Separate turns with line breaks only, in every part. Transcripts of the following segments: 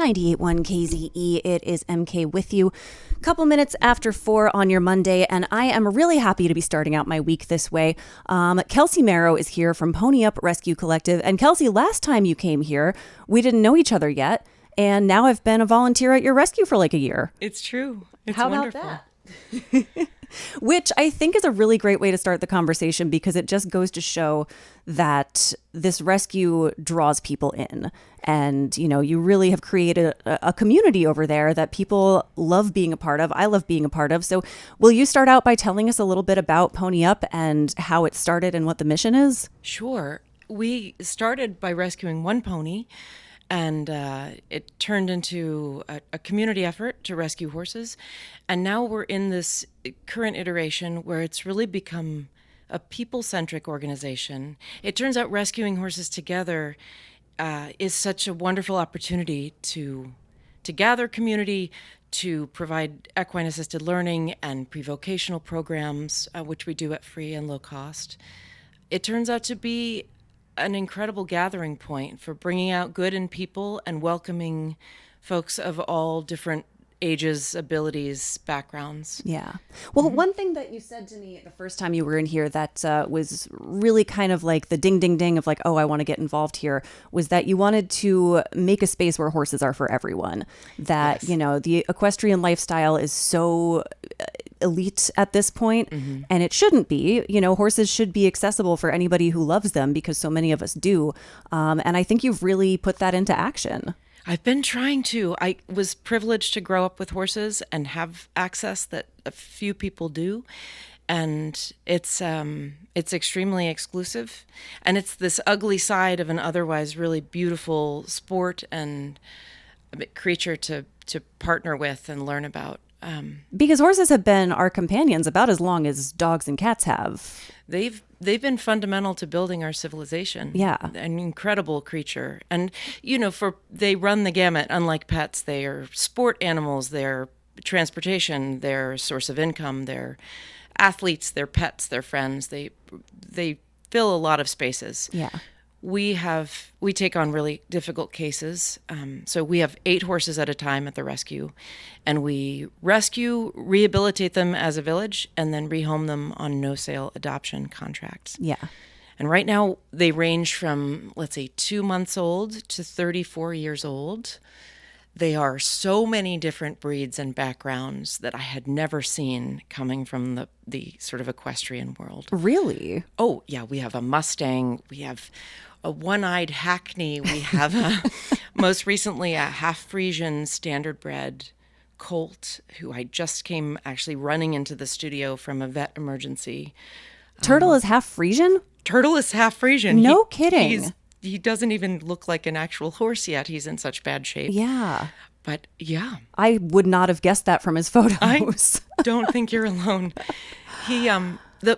98.1 KZE. It is MK with you. Couple minutes after 4 on your Monday, and I am really happy to be starting out my week this way. Kelsey Merrow is here from Pony Up Rescue Collective. And Kelsey, last time you came here, we didn't know each other yet. And now I've been a volunteer at your rescue for like a year.
It's true. It's
How
wonderful.
about that? Which I think is a really great way to start the conversation, because it just goes to show that this rescue draws people in. And, you know, you really have created a community over there that people love being a part of. I love being a part of. So will you start out by telling us a little bit about Pony Up and how it started and what the mission is?
Sure. We started by rescuing one pony, and it turned into a community effort to rescue horses. And now we're in this current iteration where it's really become a people-centric organization. It turns out rescuing horses together is such a wonderful opportunity to gather community, to provide equine-assisted learning and pre-vocational programs, which we do at free and low cost. It turns out to be an incredible gathering point for bringing out good in people and welcoming folks of all different ages, abilities, backgrounds.
Yeah. Well, one thing that you said to me the first time you were in here that was really kind of like the ding, ding, ding of like, oh, I want to get involved here, was that you wanted to make a space where horses are for everyone. That,
Yes.
you know, the equestrian lifestyle is so elite at this point, and it shouldn't be. You know, horses should be accessible for anybody who loves them, because so many of us do. And I think you've really put that into action.
I've been trying to. I was privileged to grow up with horses and have access that a few people do. And it's extremely exclusive. And it's this ugly side of an otherwise really beautiful sport and creature to partner with and learn about.
Because horses have been our companions about as long as dogs and cats have.
They've been fundamental to building our civilization.
Yeah.
An incredible creature. And, you know, they run the gamut. Unlike pets, they are sport animals, they're transportation, they're source of income, they're athletes, they're pets, they're friends. They fill a lot of spaces.
Yeah.
We take on really difficult cases. So we have 8 horses at a time at the rescue, and we rescue, rehabilitate them as a village, and then rehome them on no-sale adoption contracts.
Yeah.
And right now they range from, let's say, 2 months old to 34 years old. They are so many different breeds and backgrounds that I had never seen coming from the sort of equestrian world.
Really?
Oh, yeah, we have a Mustang, we have a one-eyed Hackney, we have most recently a half-Frisian standard-bred colt who I just came actually running into the studio from a vet emergency.
Turtle is half Frisian?
Turtle is half-Frisian.
No kidding.
He doesn't even look like an actual horse yet. He's in such bad shape.
Yeah.
But yeah.
I would not have guessed that from his photos.
I don't think you're alone. He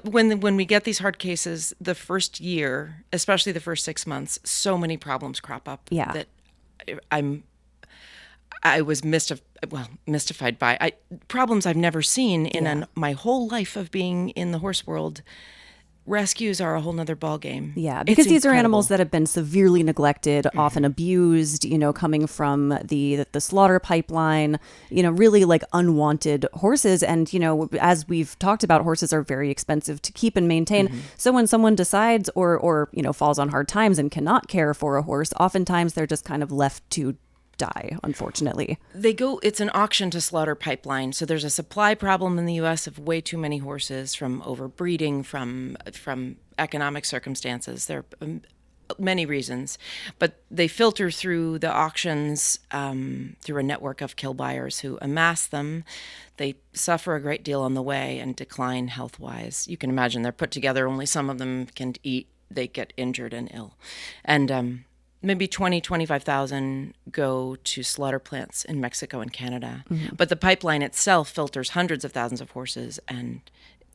when we get these hard cases, the first year, especially the first 6 months, so many problems crop up.
Yeah.
That I was mystified by problems I've never seen in my whole life of being in the horse world. Rescues are a whole nother ballgame.
Yeah, because these are
incredible.
animals that have been severely neglected, often abused, you know, coming from the slaughter pipeline, you know, really like unwanted horses. And, you know, as we've talked about, horses are very expensive to keep and maintain. So when someone decides or, you know, falls on hard times and cannot care for a horse, oftentimes they're just kind of left to die, unfortunately.
It's an auction to slaughter pipeline. So there's a supply problem in the U.S. of way too many horses from overbreeding, from economic circumstances. There are many reasons, but they filter through the auctions through a network of kill buyers who amass them. They suffer a great deal on the way and decline health-wise. You can imagine they're put together, only some of them can eat. They get injured and ill. And maybe 25,000 go to slaughter plants in Mexico and Canada. But the pipeline itself filters hundreds of thousands of horses and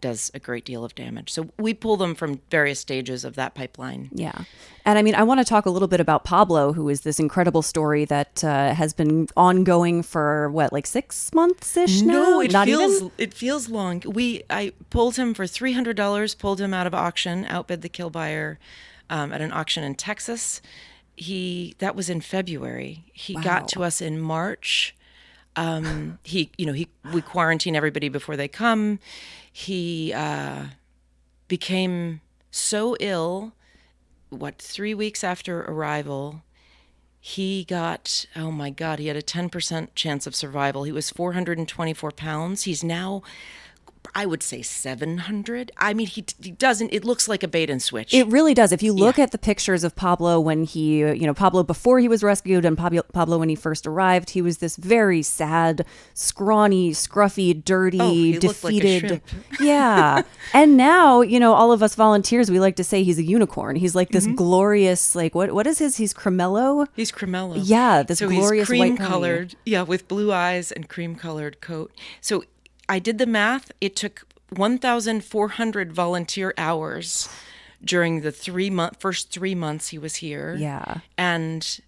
does a great deal of damage. So we pull them from various stages of that pipeline.
Yeah. And I mean, I want to talk a little bit about Pablo, who is this incredible story that has been ongoing for like 6 months-ish now?
No,
even?
It feels long. I pulled him for $300, pulled him out of auction, outbid the kill buyer at an auction in Texas. that was in February. He
Wow.
got to us in March. We quarantine everybody before they come. He became so ill, 3 weeks after arrival, he got, oh my God, he had a 10% chance of survival. He was 424 pounds. He's now, I would say 700. I mean, he doesn't, it looks like a bait and switch.
It really does. If you look at the pictures of Pablo when Pablo before he was rescued and Pablo when he first arrived, he was this very sad, scrawny, scruffy, dirty,
he
defeated.
looked like a shrimp.
Yeah. And now, all of us volunteers, we like to say he's a unicorn. He's like this glorious, like, what is his? He's cremello?
He's cremello.
Yeah, this glorious
he's
white
cream-colored, with blue eyes and cream-colored coat. So I did the math. It took 1,400 volunteer hours during the first 3 months he was here.
Yeah.
And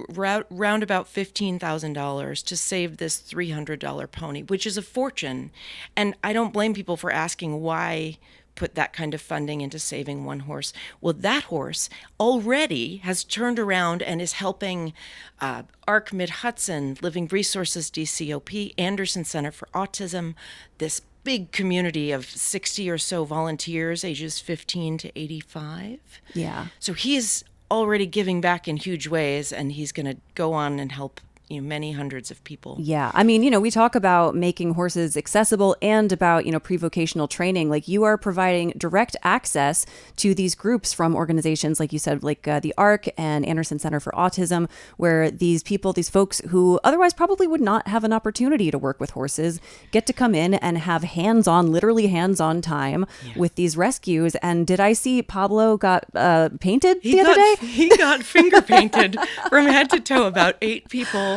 round about $15,000 to save this $300 pony, which is a fortune. And I don't blame people for asking why put that kind of funding into saving one horse. Well, that horse already has turned around and is helping ARC Mid-Hudson, Living Resources DCOP, Anderson Center for Autism, this big community of 60 or so volunteers, ages 15 to 85.
Yeah.
So he is already giving back in huge ways, and he's going to go on and help many hundreds of people.
Yeah. I mean, we talk about making horses accessible and about, pre-vocational training. Like, you are providing direct access to these groups from organizations, like you said, like the ARC and Anderson Center for Autism, where these folks who otherwise probably would not have an opportunity to work with horses get to come in and have literally hands-on time with these rescues. And did I see Pablo got painted the other day?
He got finger painted from head to toe, about 8 people.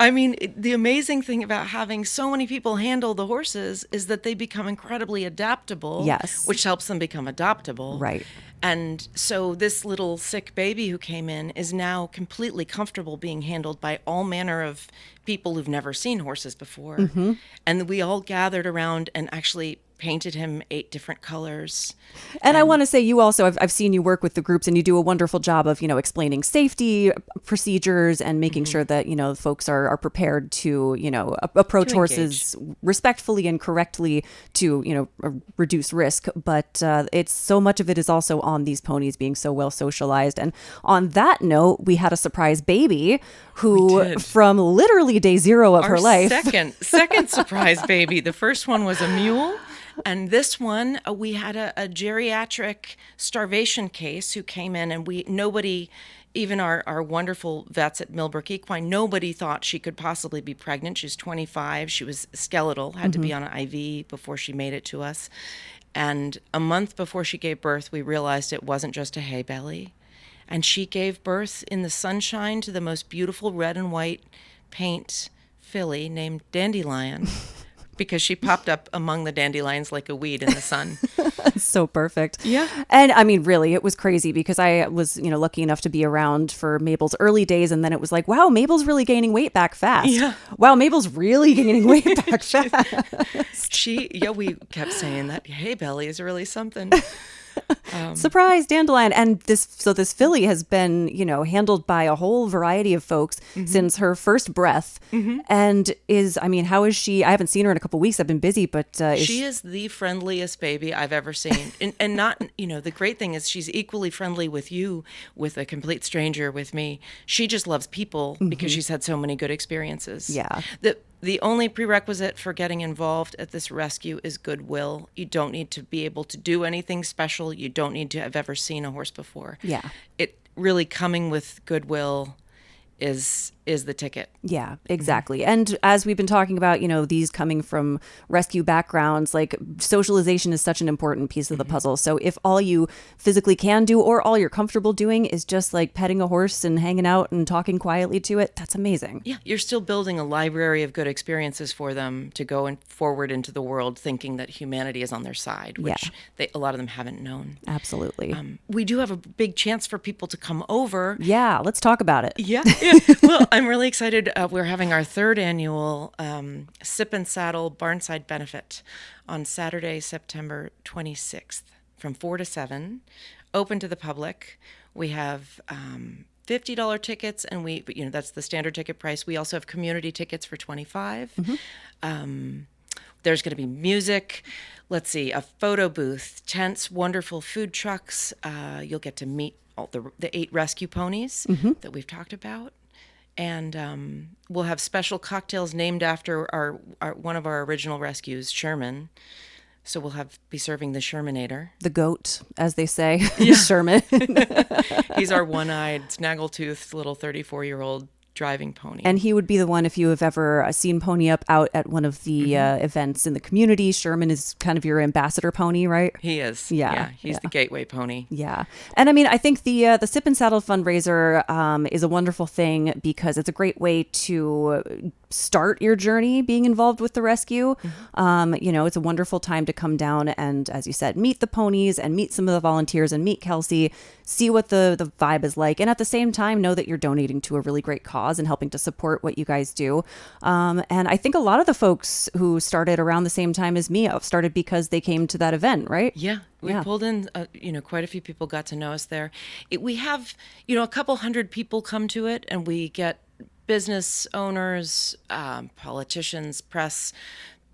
I mean, the amazing thing about having so many people handle the horses is that they become incredibly adaptable.
Yes.
Which helps them become adoptable.
Right.
And so this little sick baby who came in is now completely comfortable being handled by all manner of people who've never seen horses before. Mm-hmm. And we all gathered around and actually painted him 8 different colors.
And I want to say, you also, I've seen you work with the groups, and you do a wonderful job of, explaining safety procedures and making sure that, folks are prepared to, approach horses respectfully and correctly to, reduce risk. But it's so much of it is also on these ponies being so well socialized. And on that note, we had a surprise baby who, from literally day 0 of her life.
Second surprise baby. The first one was a mule. And this one, we had a geriatric starvation case who came in, and nobody, even our wonderful vets at Millbrook Equine, nobody thought she could possibly be pregnant. She's 25. She was skeletal, had to be on an IV before she made it to us. And a month before she gave birth, we realized it wasn't just a hay belly. And she gave birth in the sunshine to the most beautiful red and white paint filly named Dandelion. Because she popped up among the dandelions like a weed in the sun.
So perfect.
Yeah.
And I mean, really, it was crazy because I was, lucky enough to be around for Mabel's early days. And then it was like, wow, Mabel's really gaining weight back fast.
Yeah.
Wow, Mabel's really gaining weight back fast.
We kept saying that hay belly is really something.
Surprise, Dandelion. And this filly has been, handled by a whole variety of folks since her first breath. And how is she? I haven't seen her in a couple of weeks. I've been busy, but
she is the friendliest baby I've ever seen. And not, the great thing is she's equally friendly with you, with a complete stranger, with me. She just loves people because she's had so many good experiences.
Yeah.
The only prerequisite for getting involved at this rescue is goodwill. You don't need to be able to do anything special. You don't need to have ever seen a horse before.
Yeah.
It really coming with goodwill is the ticket.
Yeah, exactly. And as we've been talking about, these coming from rescue backgrounds, like socialization is such an important piece of the puzzle. So if all you physically can do or all you're comfortable doing is just like petting a horse and hanging out and talking quietly to it, that's amazing.
Yeah, you're still building a library of good experiences for them to go forward into the world thinking that humanity is on their side, which a lot of them haven't known.
Absolutely.
We do have a big chance for people to come over.
Yeah, let's talk about it.
Yeah. Well, I'm really excited. We're having our 3rd annual Sip and Saddle Barnside Benefit on Saturday, September 26th from 4 to 7, open to the public. We have $50 tickets, and that's the standard ticket price. We also have community tickets for $25. There's going to be music. Let's see, a photo booth, tents, wonderful food trucks. You'll get to meet all the 8 rescue ponies that we've talked about. And we'll have special cocktails named after our one of our original rescues, Sherman. So we'll be serving the Shermanator.
The goat, as they say,
Yeah.
Sherman.
He's our one-eyed, snaggletooth little 34-year-old driving pony.
And he would be the one, if you have ever seen Pony Up out at one of the events in the community. Sherman is kind of your ambassador pony, right?
He is.
Yeah.
He's the gateway pony.
Yeah. And I mean, I think the Sip and Saddle fundraiser is a wonderful thing because it's a great way to start your journey being involved with the rescue. It's a wonderful time to come down and, as you said, meet the ponies and meet some of the volunteers and meet Kelsey, see what the vibe is like. And at the same time, know that you're donating to a really great cause and helping to support what you guys do. And I think a lot of the folks who started around the same time as me started because they came to that event, right?
Yeah. We pulled in, quite a few people got to know us there. We have, a couple hundred people come to it, and we get business owners, politicians, press,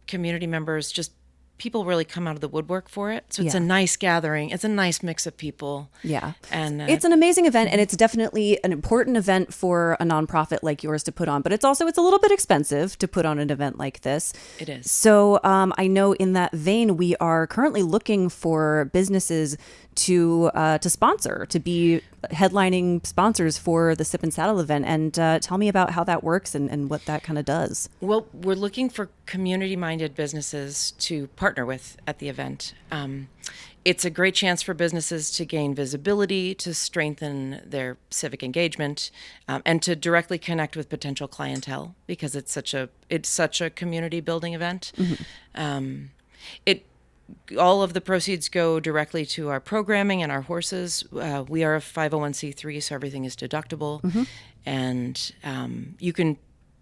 community members, just people really come out of the woodwork for it. So it's a nice gathering. It's a nice mix of people.
Yeah.
And
it's an amazing event, and it's definitely an important event for a nonprofit like yours to put on, but it's a little bit expensive to put on an event like this.
It is.
So I know in that vein, we are currently looking for businesses to sponsor, to be headlining sponsors for the Sip and Saddle event. And tell me about how that works and what that kind of does.
Well, we're looking for community-minded businesses to partner with at the event. It's a great chance for businesses to gain visibility, to strengthen their civic engagement, and to directly connect with potential clientele, because it's such a community building event. All of the proceeds go directly to our programming and our horses. We are a 501c3, so everything is deductible. And you can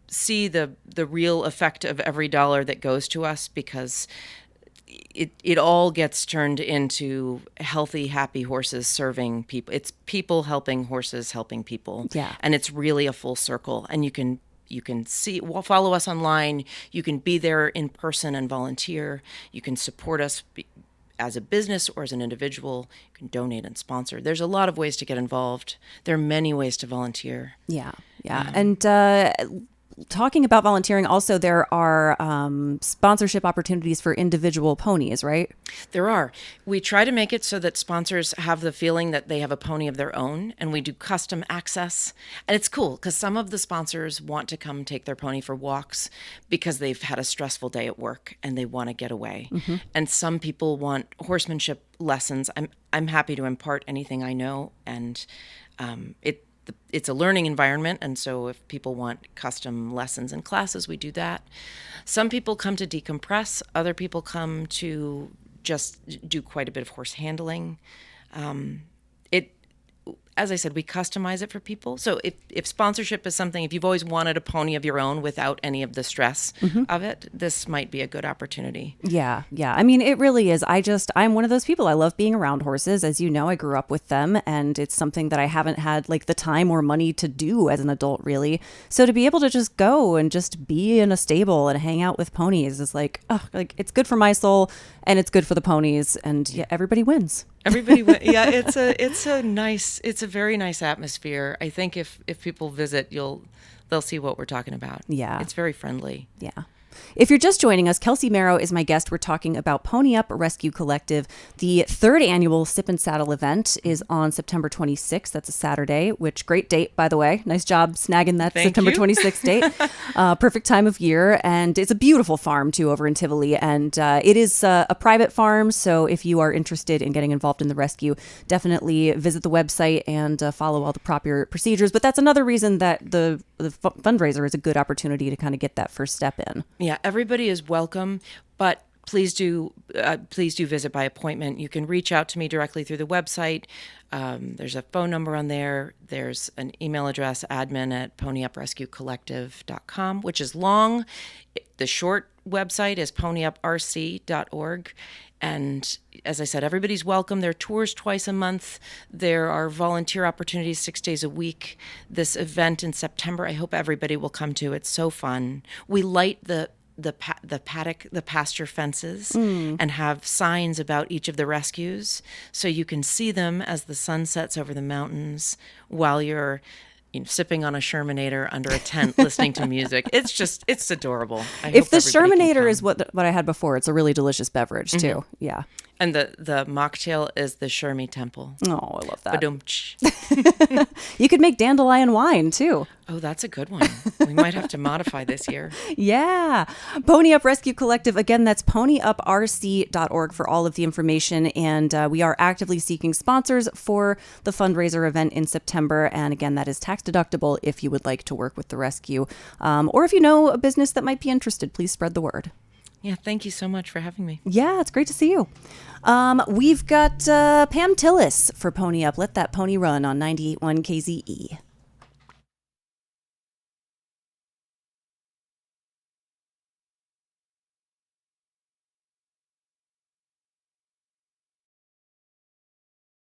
see the real effect of every dollar that goes to us, because it all gets turned into healthy, happy horses serving people. It's people helping horses helping people.
Yeah.
And it's really a full circle. And you can follow us online. You can be there in person and volunteer. You can support us as a business or as an individual. You can donate and sponsor. There's a lot of ways to get involved. There are many ways to volunteer.
Yeah. And talking about volunteering, also there are sponsorship opportunities for individual ponies, right?
There are. We try to make it so that sponsors have the feeling that they have a pony of their own, and we do custom access. And it's cool because some of the sponsors want to come take their pony for walks because they've had a stressful day at work and they want to get away. And some people want horsemanship lessons. I'm happy to impart anything I know, and it's a learning environment, and so if people want custom lessons and classes, we do that. Some people come to decompress. Other people come to just do quite a bit of horse handling. As I said, we customize it for people. So if sponsorship is something, if you've always wanted a pony of your own without any of the stress of it, this might be a good opportunity.
Yeah. I mean, it really is. I'm one of those people. I love being around horses. As you know, I grew up with them, and it's something that I haven't had like the time or money to do as an adult, really. So to be able to just go and just be in a stable and hang out with ponies is like it's good for my soul, and it's good for the ponies, and everybody wins.
Everybody, it's a very nice atmosphere. I think if people visit, they'll see what we're talking about.
Yeah.
It's very friendly.
Yeah. If you're just joining us, Kelsey Merrow is my guest. We're talking about Pony Up Rescue Collective. The third annual Sip and Saddle event is on September 26th. That's a Saturday, which great date, by the way. Nice job snagging that September 26th date. Perfect time of year. And it's a beautiful farm, too, over in Tivoli. And it is a private farm. So if you are interested in getting involved in the rescue, definitely visit the website and follow all the proper procedures. But that's another reason that the fundraiser is a good opportunity to kind of get that first step in.
Yeah, everybody is welcome, but please do visit by appointment. You can reach out to me directly through the website. There's a phone number on there. There's an email address, admin@ponyuprescuecollective.com, which is long. the short website is ponyyuprc.org. And as I said, everybody's welcome. There are tours twice a month. There are volunteer opportunities 6 days a week. This event in September, I hope everybody will come to. It's so fun. We light the paddock, the pasture fences, and have signs about each of the rescues, so you can see them as the sun sets over the mountains while you're sipping on a Shermanator under a tent, listening to music. It's adorable.
If the Shermanator is what I had before, it's a really delicious beverage too. Yeah.
And the mocktail is the Shermy Temple.
Oh, I love that.
Ba-dum-tsh.
You could make dandelion wine too.
Oh, that's a good one. We might have to modify this year.
Yeah. Pony Up Rescue Collective. Again, that's ponyyuprc.org for all of the information. And we are actively seeking sponsors for the fundraiser event in September. And again, that is tax deductible if you would like to work with the rescue. Or if you know a business that might be interested, please spread the word.
Yeah, thank you so much for having me.
Yeah, it's great to see you. We've got Pam Tillis for Pony Up. Let that pony run on 98.1 KZE.